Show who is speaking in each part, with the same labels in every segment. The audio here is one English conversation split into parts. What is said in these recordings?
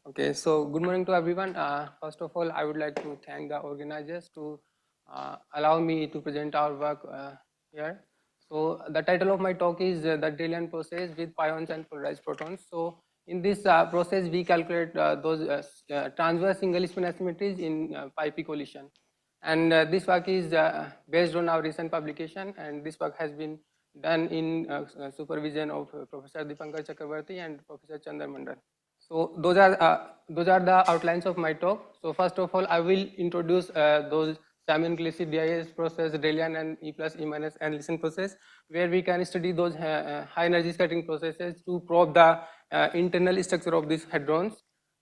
Speaker 1: Okay, so good morning to everyone. First of all, I would like to thank the organizers to allow me to present our work here. So the title of my talk is the Drell-Yan process with pions and polarized protons. So in this process, we calculate those transverse single spin asymmetries in pi-p collision. And this work is based on our recent publication, and this work has been done in supervision of Professor Deepankar Chakrabarty and Professor Chandra Mandal. So those are the outlines of my talk. So first of all, I will introduce those semi-inclusive DIS process, Drell-Yan and E plus E minus annihilation process, where we can study those high energy scattering processes to probe the internal structure of these hadrons.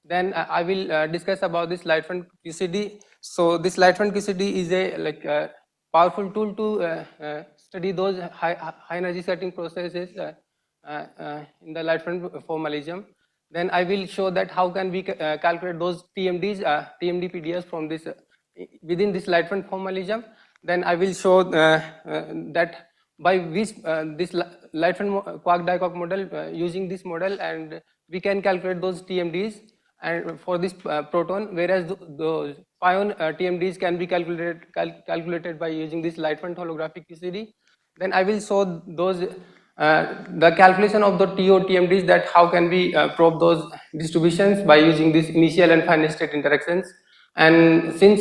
Speaker 1: Then I will discuss about this light front QCD. So this light front QCD is a powerful tool to study those high energy scattering processes in the light front formalism. Then I will show that how can we calculate those TMDs, TMD PDS from this within this light front formalism. Then I will show that by which this light front quark diquark model using this model, and we can calculate those TMDs and for this proton, whereas the pion TMDs can be calculated by using this light front holographic QCD. Then I will show those the calculation of the TO TMDs, that how can we probe those distributions by using this initial and final state interactions. And since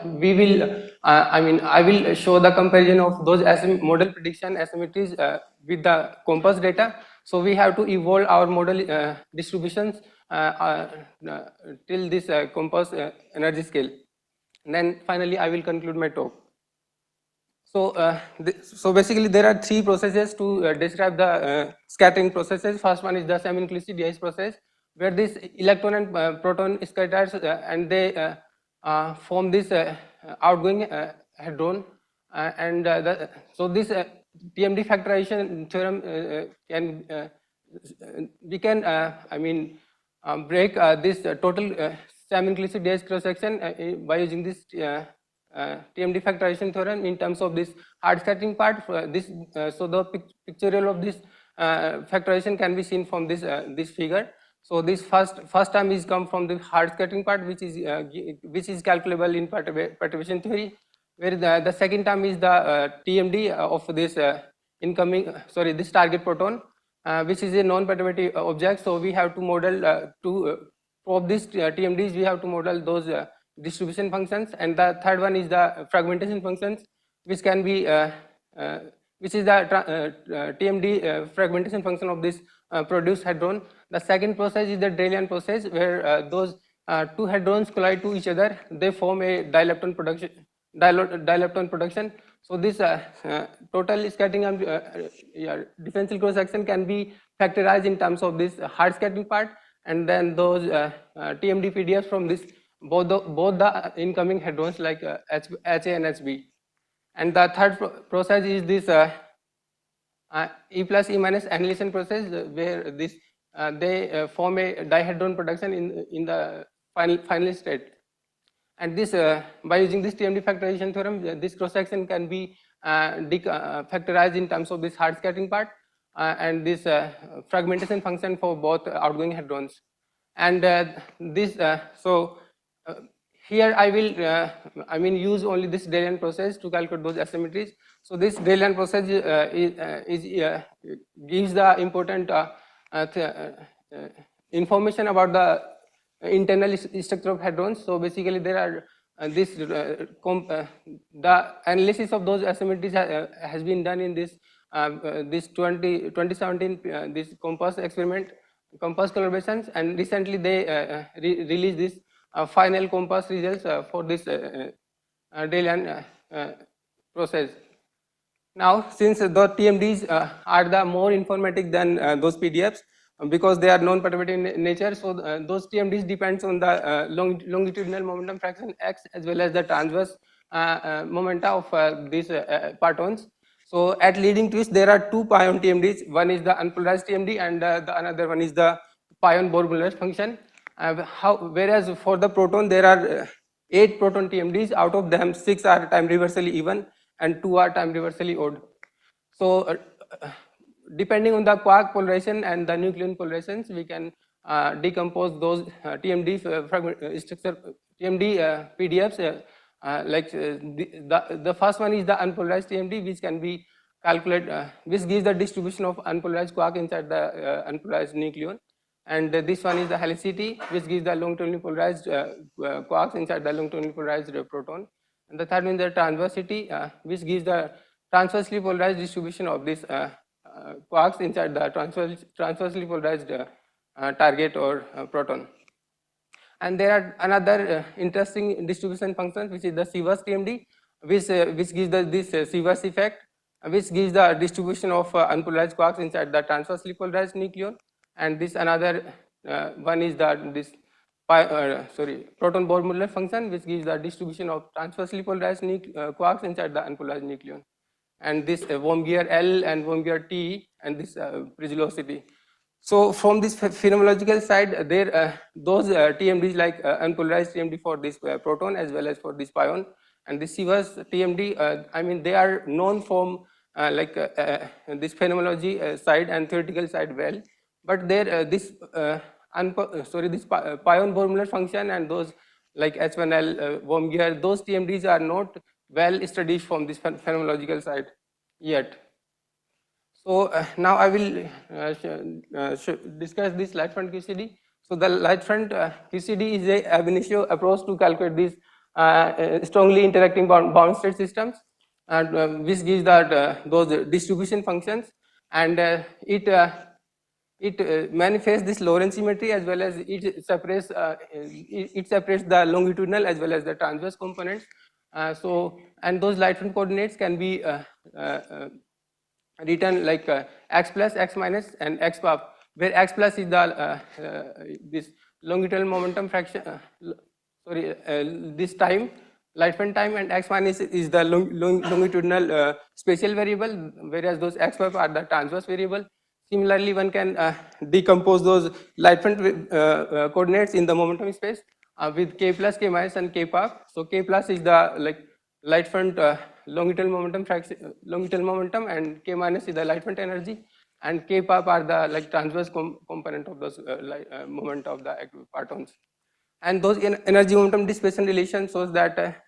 Speaker 1: we will I will show the comparison of those model prediction asymmetries with the compass data. So we have to evolve our model distributions till this compass energy scale. And then finally I will conclude my talk. So, so basically there are three processes to describe the scattering processes. First one is the semi-inclusive DIS process, where this electron and proton scatters and they form this outgoing hadron. So this TMD factorization theorem we can break this total semi-inclusive DIS cross section by using this TMD factorization theorem in terms of this hard scattering part. So the pictorial of this factorization can be seen from this figure. So this first term is come from the hard scattering part, which is calculable in perturbation theory, where the second term is the TMD of this this target proton, which is a non-perturbative object. So we have to model to probe this TMDs. We have to model those distribution functions, and the third one is the fragmentation functions, which can be which is the TMD fragmentation function of this produced hadron. The second process is the Drell-Yan process, where those two hadrons collide to each other. They form a dilepton production. So this total scattering and differential cross section can be factorized in terms of this hard scattering part, and then those TMD PDFs from this both the incoming hadrons like HA and HB. And the third process is this E plus E minus annihilation process, where this they form a dihedron production in the final state. And this by using this TMD factorization theorem, this cross section can be factorized in terms of this hard scattering part and this fragmentation function for both outgoing hadrons. And here I will use only this Drell-Yan process to calculate those asymmetries. So this Drell-Yan process gives the important information about the internal structure of hadrons. So basically there are the analysis of those asymmetries has been done in this 2017 this compass experiment, compass collaborations, and recently they released this final compass results for this Drell-Yan process. Now, since the TMDs are the more informative than those PDFs, because they are non-perturbative in nature, so those TMDs depends on the longitudinal momentum fraction x, as well as the transverse momenta of these partons. So at leading twist there are two pion TMDs. One is the unpolarized TMD, and the another one is the pion Bohr-Muller function. Whereas for the proton there are 8 proton TMDs. Out of them 6 are time reversally even and 2 are time reversally odd. So depending on the quark polarization and the nucleon polarizations, we can decompose those TMD structure, TMD PDFs. The first one is the unpolarized TMD, which can be calculated, which gives the distribution of unpolarized quark inside the unpolarized nucleon. And this one is the helicity, which gives the longitudinally polarized quarks inside the longitudinally polarized proton. And the third one is the transversity, which gives the transversely polarized distribution of this quarks inside the transversely polarized target or proton. And there are another interesting distribution functions, which is the Sieverts TMD, which gives this Sieverts effect, which gives the distribution of unpolarized quarks inside the transversely polarized nucleon. And this another one is this proton Bohr-Muller function, which gives the distribution of transversely polarized quarks inside the unpolarized nucleon. And this Wormgier L and Wormgier T, and this Prisulosity. So from this phenomenological side, there those TMDs like unpolarized TMD for this proton as well as for this pion, and this Sieverts TMD, I mean, they are known from this phenomenology side and theoretical side well, but there this pion Bohr-Muller function and those like H1L, Wormgier, those TMDs are not well studied from this phenomenological side yet. So now I will discuss this light front QCD. So the light front QCD is a ab initio approach to calculate these strongly interacting bound state systems, and which gives that those distribution functions, and it manifests this Lorentz symmetry, as well as it separates the longitudinal as well as the transverse components. And those light front coordinates can be written like x plus, x minus, and x pop, where x plus is the this longitudinal momentum fraction, this time, light front time, and x minus is the longitudinal spatial variable, whereas those x pop are the transverse variable. Similarly, one can decompose those light front coordinates in the momentum space with k plus, k minus, and k pop. So k plus is the light front longitudinal momentum fraction, longitudinal momentum, and k minus is the light front energy, and k pop are the transverse component of those moment of the active partons. And those energy momentum dissipation relation shows that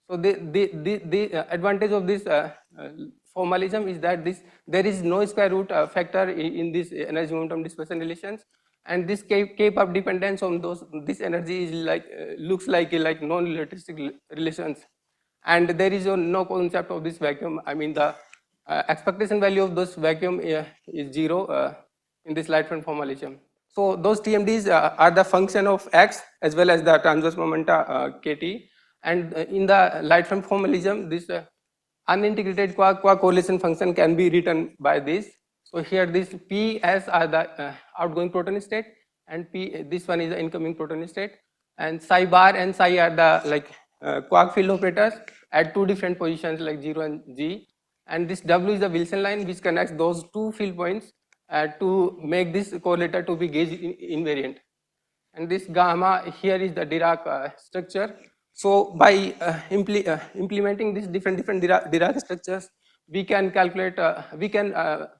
Speaker 1: so the advantage of this formalism is that there is no square root factor in this energy momentum dissipation relations, and this k pop dependence on this energy is looks like non-relativistic relations. And there is no concept of this vacuum. I mean, the expectation value of this vacuum is 0 in this light front formalism. So those TMDs are the function of x as well as the transverse momenta kt. And in the light front formalism, this unintegrated quark correlation function can be written by this. So here this Ps are the outgoing proton state, and this one is the incoming proton state, and psi bar and psi are the quark field operators at two different positions like 0 and g, and this W is the Wilson line which connects those two field points to make this correlator to be gauge invariant. And this gamma here is the Dirac structure. So by implementing these different Dirac structures, we can calculate, we can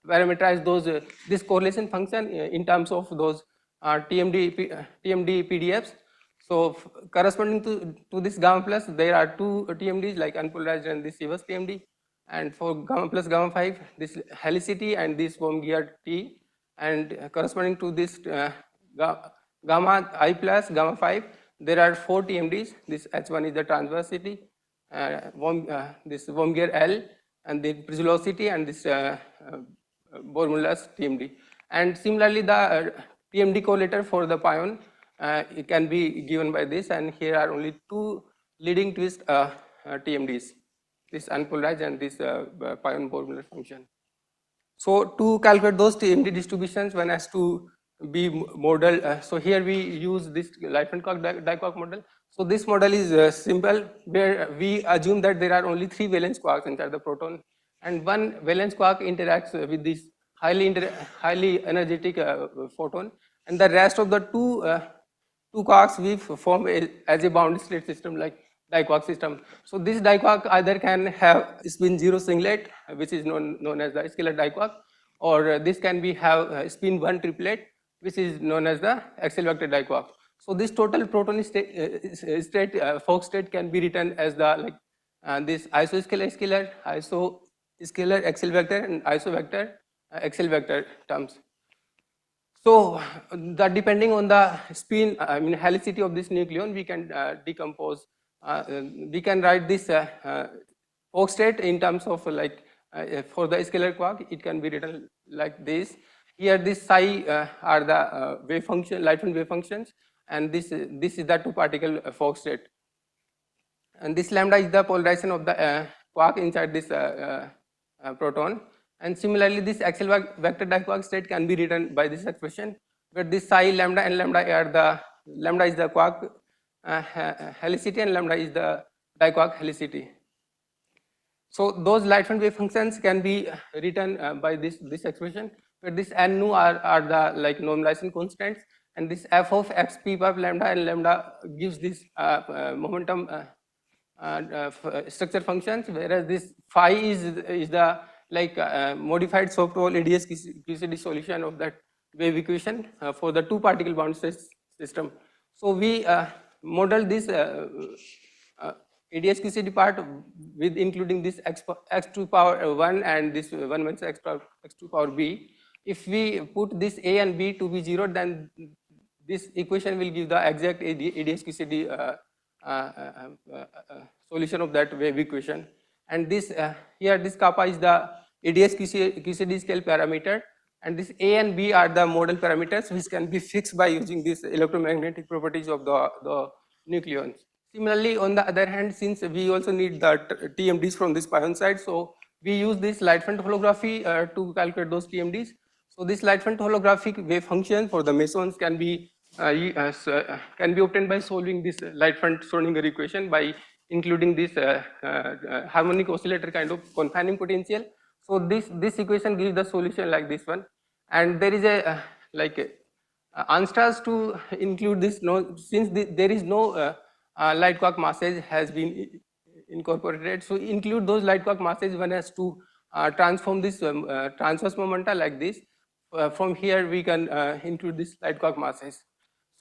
Speaker 1: parameterize those this correlation function in terms of those TMD PDFs. So corresponding to this gamma plus, there are two TMDs like unpolarized and this Sieverts TMD, and for gamma plus gamma 5, this helicity and this Wormgier T, and corresponding to this gamma I plus gamma 5, there are 4 TMDs. This H1 is the transversity, this Wormgier L, and the Prisulosity, and this Bohr-Muller's TMD. And similarly, the TMD correlator for the pion it can be given by this, and here are only 2 leading twist TMDs, this unpolarized and this pion Bohr-Muller function. So to calculate those TMD distributions, one has to be model. So here we use this light front quark diquark model. So this model is simple, where we assume that there are only 3 valence quarks inside the proton, and 1 valence quark interacts with this highly energetic photon, and the rest of the two quarks we form as a bound state system like diquark system. So this diquark either can have spin 0 singlet, which is known as the scalar diquark, or this can be have spin 1 triplet, which is known as the axial vector diquark. So this total proton state, Fock state can be written as the this isoscalar isoscalar axial vector and isovector axial vector terms. So the depending on the spin, helicity of this nucleon, we can decompose. We can write this Fock state in terms of for the scalar quark, it can be written like this. Here, this psi are the wave function, light wave functions, and this is the two particle Fock state. And this lambda is the polarization of the quark inside this proton. And similarly, this axial vector diquark state can be written by this expression, where this psi, lambda, and lambda are the lambda is the quark helicity and lambda is the diquark helicity. So those light wave functions can be written by this expression, where this n nu are the normalization constants, and this f of x p bar lambda and lambda gives this momentum structure functions, whereas this phi is the modified soft-hole ADS QCD solution of that wave equation for the two particle bound system. So we model this ADS QCD part with including this x to power 1 and this 1 minus x to power b. If we put this a and b to be 0, then this equation will give the exact ADS QCD solution of that wave equation. And this here this kappa is the ADS QCD scale parameter, and this a and b are the model parameters which can be fixed by using these electromagnetic properties of the nucleons. Similarly, on the other hand, since we also need the TMDs from this pion side, so we use this light front holography to calculate those TMDs. So this light front holographic wave function for the mesons can be obtained by solving this light front Schrodinger equation by including this harmonic oscillator kind of confining potential. So this equation gives the solution like this one, and there is a answers to include this. Since there is no light quark masses has been incorporated, so include those light quark masses. One has to transform this transverse momenta like this. From here we can include this light quark masses.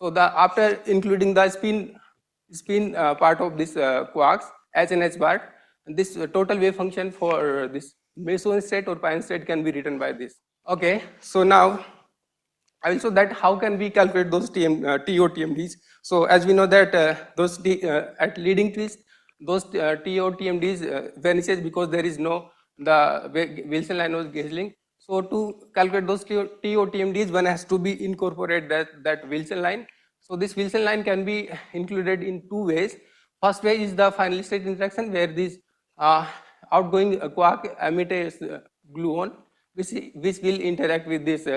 Speaker 1: So after including the spin part of this quarks h and h bar, this total wave function for this meson state or pion state can be written by this. Okay, so now I will show that how can we calculate those TO TMDs. So as we know that those at leading twist, those TO TMDs vanishes because there is no the Wilson line was gazeling. So to calculate those TO TMDs, one has to be incorporate that Wilson line. So this Wilson line can be included in two ways. First way is the final state interaction, where this outgoing quark emit a gluon, which will interact with this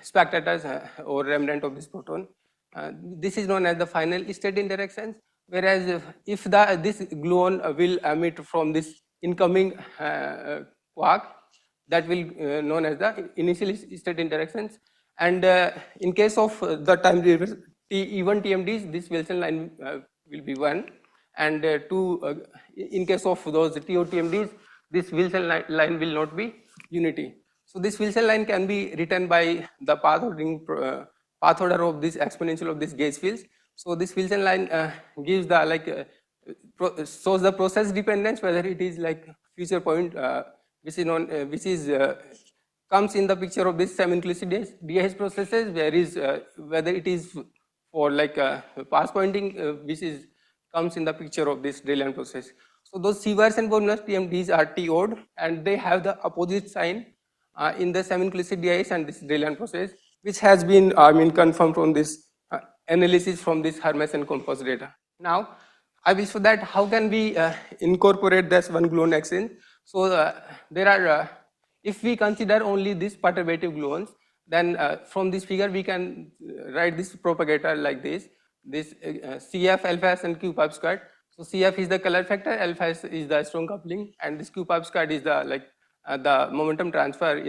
Speaker 1: spectators or remnant of this proton. This is known as the final state interactions. Whereas if this gluon will emit from this incoming quark, that will known as the initial state interactions. And in case of the time reverse even TMDs, this Wilson line will be 1, and in case of those TO TMDs, this Wilson line will not be unity. So this Wilson line can be written by the path order of this exponential of this gauge fields. So this Wilson line gives the shows the process dependence, whether it is future point which is known comes in the picture of this semi-inclusive DH processes, whether it is for pass pointing which comes in the picture of this Drell-Yan process. So those Sievers and Bonus TMDs are TO'd, and they have the opposite sign in the semi-inclusive DIS and this Drell-Yan process, which has been confirmed from this analysis from this Hermes and Compost data. Now I will show that how can we incorporate this one gluon exchange. So there are if we consider only this perturbative gluons, then from this figure we can write this propagator like this CF, alpha s and Q pipe squared. So CF is the color factor, alpha s is the strong coupling, and this Q pipe squared is the the momentum transfer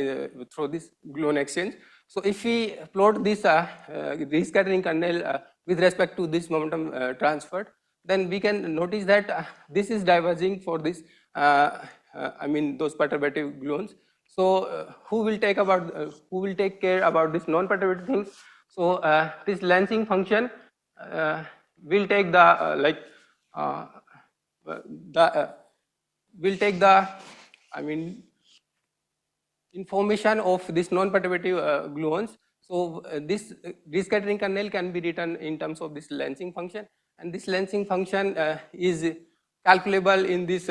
Speaker 1: through this gluon exchange. So if we plot this rescattering kernel with respect to this momentum transferred, then we can notice that this is diverging for this those perturbative gluons. So who will take care about this non-perturbative things? So this lensing function will take the uh, the will take the information of this non-perturbative gluons. So this rescattering kernel can be written in terms of this lensing function, and this lensing function is calculable in this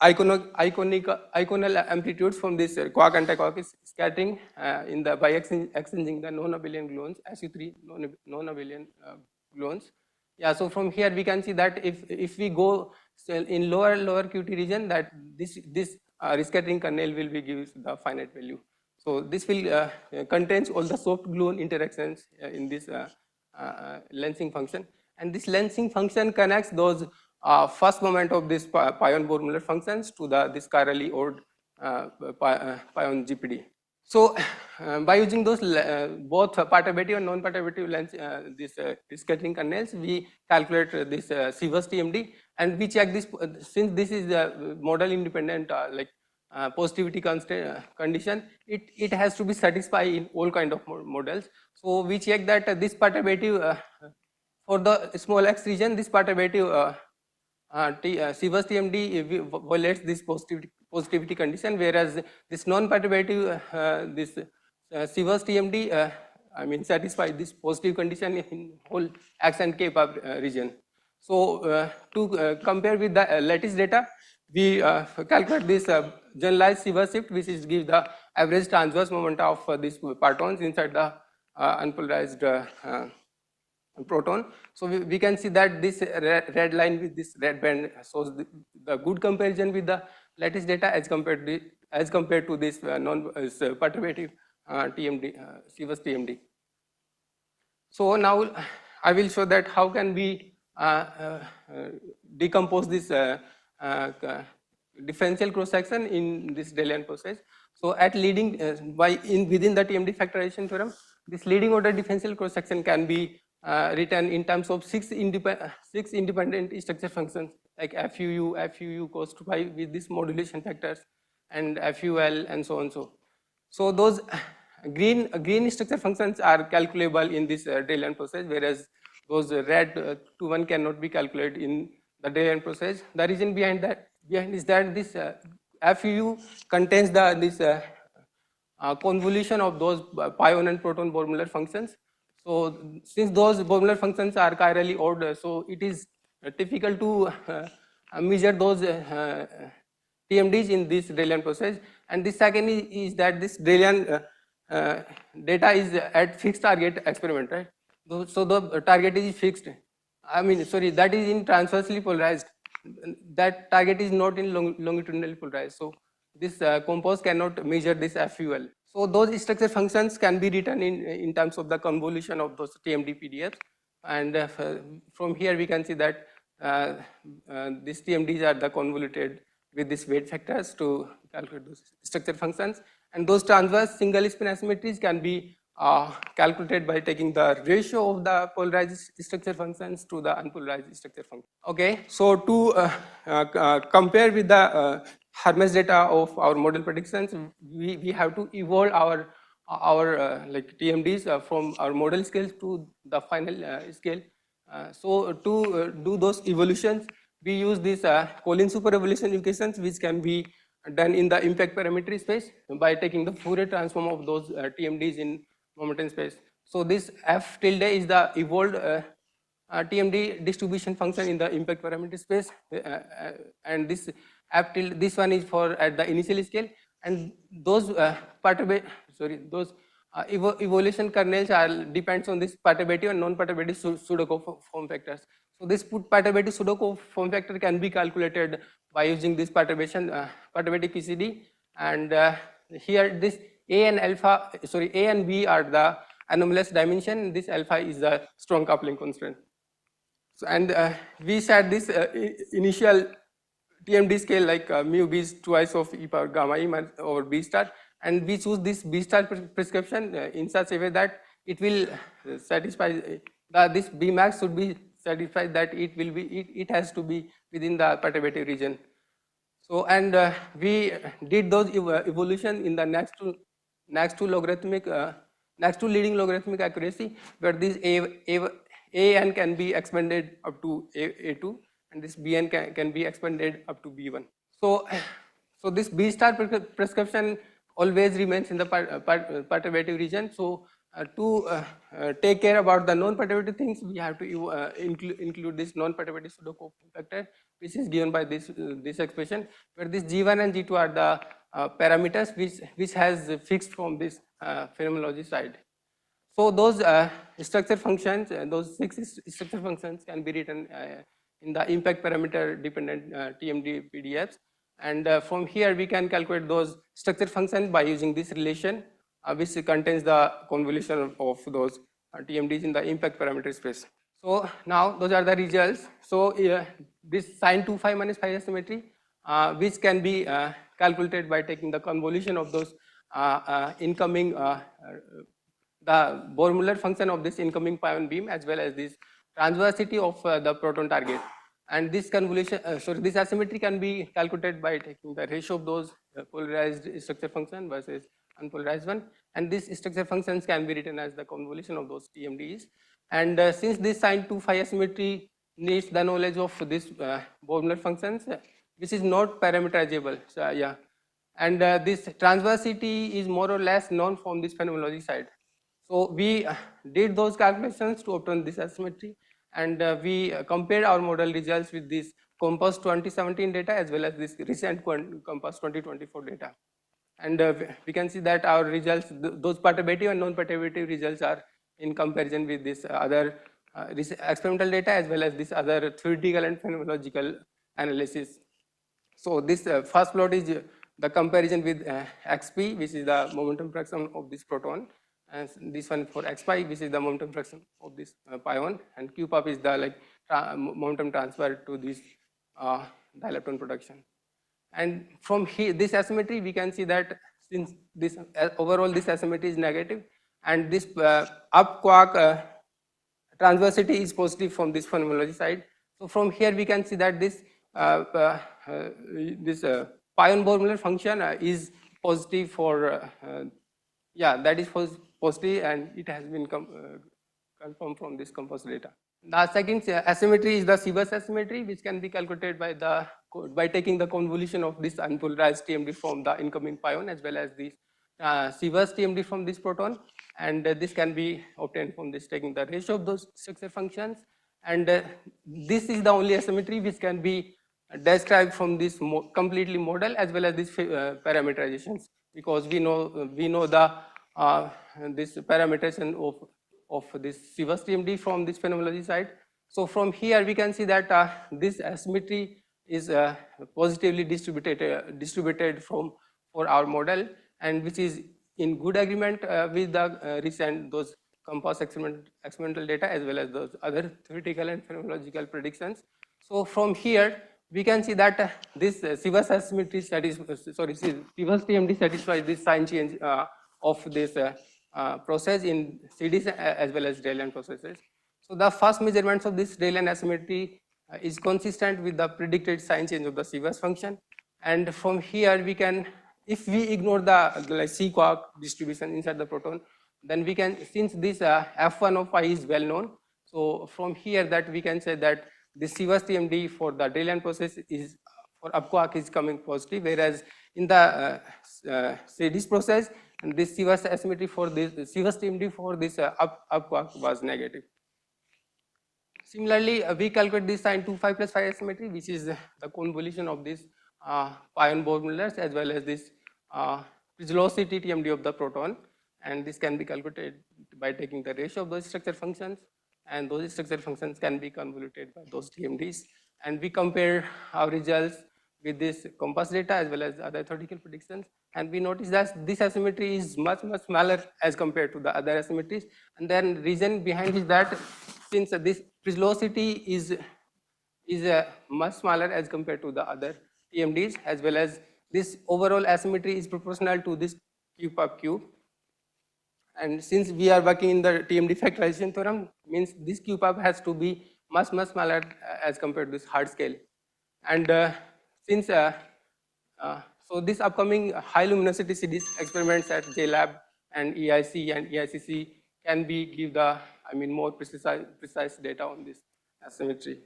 Speaker 1: iconal amplitudes from this quark anti-quark scattering in the by exchanging the non-abelian gluons, SU3 non-abelian gluons. Yeah, so from here we can see that if we go in lower QT region, that this rescattering kernel will be gives the finite value. So this will contains all the soft gluon interactions in this lensing function, and this lensing function connects those first moment of this pion Bohr-Muller functions to this chirally ordered pion GPD. So by using those both perturbative and non-perturbative lens, this scattering kernels, we calculate this Sievert's TMD, and we check this since this is the model independent positivity condition. It has to be satisfied in all kind of models. So we check that this perturbative for the small x region, this perturbative Sievert's TMD violates this positivity condition, whereas this non-perturbative this Sievert's TMD satisfies this positive condition in whole x and k region. So to compare with the lattice data, we calculate this generalized Sievert's shift, which is give the average transverse moment of these protons inside the unpolarized proton. So we can see that this red line with this red band shows the good comparison with the lattice data as compared to this non-perturbative TMD, Sievert's TMD. So now I will show that how can we decompose this differential cross section in this Drell-Yan process. So at leading within the TMD factorization theorem, this leading order differential cross section can be written in terms of six independent structure functions like FUU cos to phi with these modulation factors, and FUL and so on. So those green structure functions are calculable in this Drell-Yan process, whereas those red to one cannot be calculated in the Drell-Yan process. The reason behind is that this FUU contains this convolution of those pion and proton Bohr-Muller functions. So since those Bohr-Muller functions are chirally ordered, so it is difficult to measure those TMDs in this Drell-Yan process. And the second is that this Drell-Yan data is at fixed target experiment, right? So the target is fixed. That is in transversely polarized. That target is not in longitudinally polarized. So this compost cannot measure this FUL. So those structure functions can be written in terms of the convolution of those TMD PDFs, and from here we can see that these TMDs are the convoluted with these weight factors to calculate those structure functions, and those transverse single spin asymmetries can be calculated by taking the ratio of the polarized structure functions to the unpolarized structure function. Okay, so to compare with the Hermes data of our model predictions, we have to evolve our TMDs from our model scales to the final scale. So to do those evolutions, we use these Collin super evolution equations, which can be done in the impact parametry space by taking the Fourier transform of those TMDs in momentum space. So this F tilde is the evolved TMD distribution function in the impact parameter space, and this F tilde, this one is for at the initial scale, and those evolution kernels depends on this perturbative and non-perturbative pseudo form factors. So this perturbative pseudo form factor can be calculated by using this perturbative PCD, and here this A and B are the anomalous dimension. This alpha is the strong coupling constant. So, and we set this initial TMD scale like mu b is twice of e power gamma e over b star, and we choose this b star prescription in such a way that it will satisfy this b max should be satisfied that it has to be within the perturbative region. So, and we did those evolution in the next to logarithmic, next to leading logarithmic accuracy, where this a n can be expanded up to a2, and this bn can be expanded up to b1. So, so this B star prescription always remains in the perturbative region. So, take care about the non-perturbative things, we have to include this non-perturbative pseudo-Copeland factor, which is given by this expression, where this G1 and G2 are the parameters which has fixed from this phenomenology side. So those structure functions, those 6 structure functions can be written in the impact parameter dependent TMD PDFs, and from here we can calculate those structure functions by using this relation, which contains the convolution of those TMDs in the impact parameter space. So now those are the results. So this sin 2 phi minus phi asymmetry, which can be calculated by taking the convolution of those incoming the Bohr-Muller function of this incoming pion beam, as well as this transversity of the proton target. And this convolution, this asymmetry can be calculated by taking the ratio of those polarized structure function versus unpolarized one. And these structure functions can be written as the convolution of those TMDs. And since this sin 2 phi asymmetry needs the knowledge of this Bohr-Muller functions, which is not parameterizable. So, yeah. And this transversity is more or less known from this phenomenology side. So we did those calculations to obtain this asymmetry, and we compared our model results with this COMPASS 2017 data as well as this recent COMPASS 2024 data. And we can see that our results, those perturbative and non-perturbative results are in comparison with this other experimental data as well as this other theoretical and phenomenological analysis. So this first plot is the comparison with xp, which is the momentum fraction of this proton, and this one for x pi, which is the momentum fraction of this pion, and q pop is the momentum transfer to this dielectron production. And from here, this asymmetry, we can see that since this overall this asymmetry is negative, and this up quark transversity is positive from this phenomenology side. So from here we can see that this pion Bohr-Muller function is positive for that is positive, and it has been confirmed from this COMPASS data. The second asymmetry is the Sivers asymmetry, which can be calculated by taking the convolution of this unpolarized TMD from the incoming pion as well as this Sivers TMD from this proton, and this can be obtained from this taking the ratio of those structure functions. And this is the only asymmetry which can be described from this completely model as well as this parameterizations, because we know the this parameterization of this Sivers TMD from this phenomenology side. So from here we can see that this asymmetry is positively distributed for our model, and which is in good agreement with the recent those COMPASS experimental data as well as those other theoretical and phenomenological predictions. So from here we can see that this Sivers asymmetry Sivers TMD satisfies this sign change of this process in CDs as well as Drell-Yan processes. So the first measurements of this Drell-Yan asymmetry is consistent with the predicted sign change of the Sivers function, and from here we can, if we ignore the C quark distribution inside the proton, then we can, since this f1 of phi is well known, so from here that we can say that the Sivers TMD for the Drell-Yan process is for up quark is coming positive, whereas in the this process, and this Sivers asymmetry for this Sivers TMD for this up quark was negative. Similarly, we calculate this sin 2 phi plus phi asymmetry, which is the convolution of this pion Bohr-Mullers as well as this velocity TMD of the proton, and this can be calculated by taking the ratio of those structure functions, and those structure functions can be convoluted by those TMDs, and we compare our results with this COMPASS data as well as other theoretical predictions, and we notice that this asymmetry is much smaller as compared to the other asymmetries. And then reason behind is that since this velocity is much smaller as compared to the other TMDs, as well as this overall asymmetry is proportional to this q pop cube, and since we are working in the TMD factorization theorem, means this q pop has to be much smaller as compared to this hard scale. And since So this upcoming high luminosity CDs experiments at JLab and EIC and EICC can be give the more precise data on this asymmetry.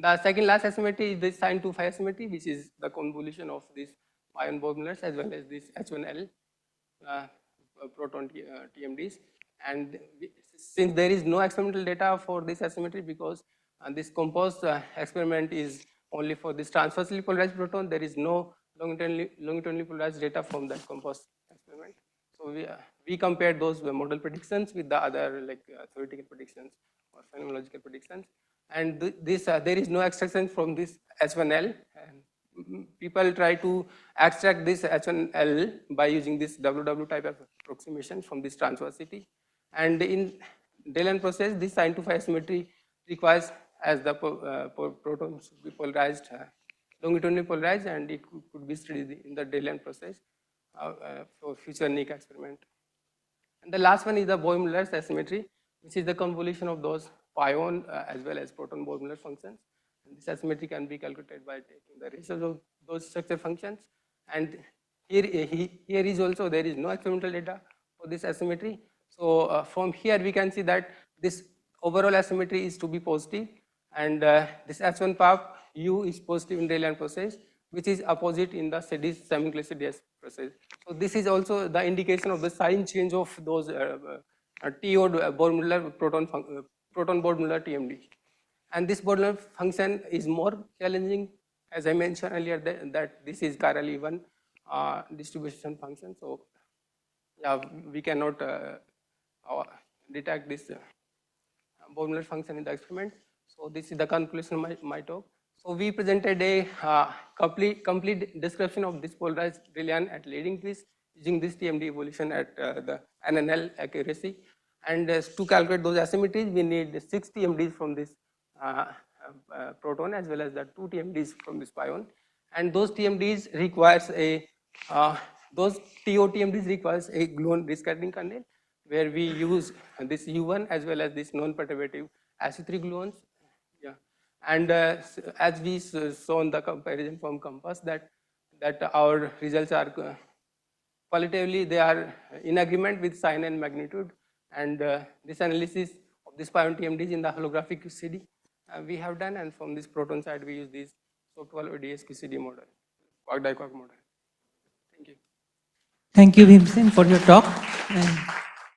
Speaker 1: The second last asymmetry is this sin 2 phi asymmetry, which is the convolution of these pion Bohr-Mullers as well as this H1L proton TMDs. And since there is no experimental data for this asymmetry, because this composed experiment is only for this transversely polarized proton, there is no longitudinally polarized data from that composed experiment. So we compared those model predictions with the other theoretical predictions or phenomenological predictions. And there is no extraction from this H1L. And people try to extract this H1L by using this WW type of approximation from this transversity. And in Drell-Yan process, this sin 2 phi asymmetry requires as the protons should be polarized, longitudinally polarized, and it could be studied in the Drell-Yan process for future NIC experiment. And the last one is the Bohr-Muller's asymmetry, which is the convolution of those pion as well as proton Bohr-Muller functions. And this asymmetry can be calculated by taking the ratios of those structure functions. And here is also there is no experimental data for this asymmetry. So from here we can see that this overall asymmetry is to be positive, and this H1 path U is positive in Drell-Yan process, which is opposite in the semi-closed CDS process. So this is also the indication of the sign change of those TO Bohr-Muller proton Bohr-Muller TMD. And this Bohr-Muller function is more challenging, as I mentioned earlier, that this is chiral even distribution function. So yeah, we cannot detect this Bohr-Muller function in the experiment. So this is the conclusion of my talk. So we presented a complete description of this polarized Drell-Yan at leading twist using this TMD evolution at the NNL accuracy. And to calculate those asymmetries, we need 6 TMDs from this proton as well as the 2 TMDs from this pion. And those TMDs requires those TO TMDs requires a gluon rescattering kernel, where we use this U1 as well as this non-perturbative SU3 gluons. Yeah. And as we saw in the comparison from COMPASS, that our results are qualitatively they are in agreement with sign and magnitude. And this analysis of this pion TMDs in the holographic QCD we have done, and from this proton side we use this SO12 ODS QCD model, quark-diquark model. Thank you.
Speaker 2: Thank you, Bheemsehan, for your talk. And